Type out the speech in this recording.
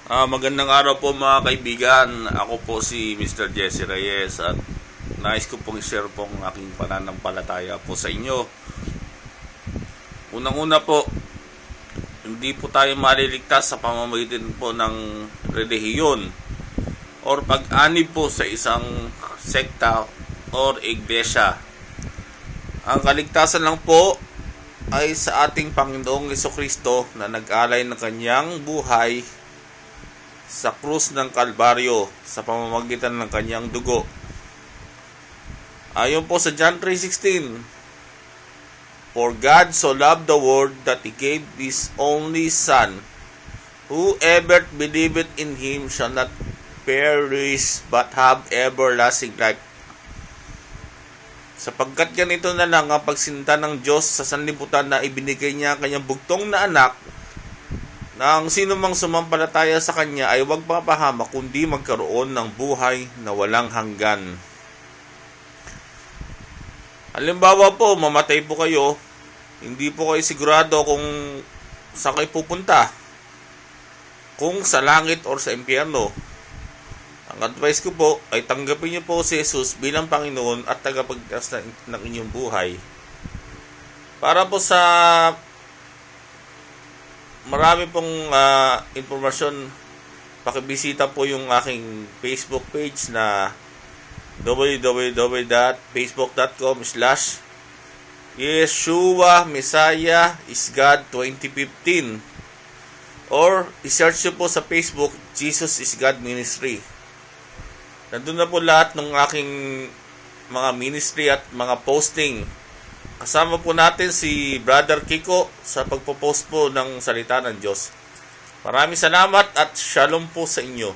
Magandang araw po mga kaibigan. Ako po si Mr. Jesse Reyes at nais ko pong i-share pong aking pananampalataya po sa inyo. Unang-una po, hindi po tayo maliligtas sa pamamagitan po ng relihiyon or pag-anib po sa isang sekta or iglesia. Ang kaligtasan lang po ay sa ating Panginoong Jesucristo na nag-alay ng kanyang buhay sa krus ng Kalbaryo sa pamamagitan ng kanyang dugo. Ayon po sa John 3:16, "For God so loved the world that He gave His only Son, whoever believeth in Him shall not perish but have everlasting life." Sapagkat ganito na lang ang pagsinta ng Diyos sa sanlibutan na ibinigay niya ang kanyang bugtong na anak, na ang sino mang sumampalataya sa kanya ay huwag mapahamak kundi magkaroon ng buhay na walang hanggan. Halimbawa po, mamatay po kayo, hindi po kayo sigurado kung saan kayo pupunta, kung sa langit or sa impyerno. Ang advice ko po ay tanggapin niyo po si Jesus bilang Panginoon at tagapagligtas ng inyong buhay. Para po sa marami pong informasyon, pakibisita po yung aking Facebook page na www.facebook.com/Yeshua Messiah is God 2015 or i-search nyo po sa Facebook Jesus is God Ministry. Nandun na po lahat ng aking mga ministry at mga posting. Kasama po natin si Brother Kiko sa pagpo-post po ng salita ng Diyos. Maraming salamat at shalom po sa inyo.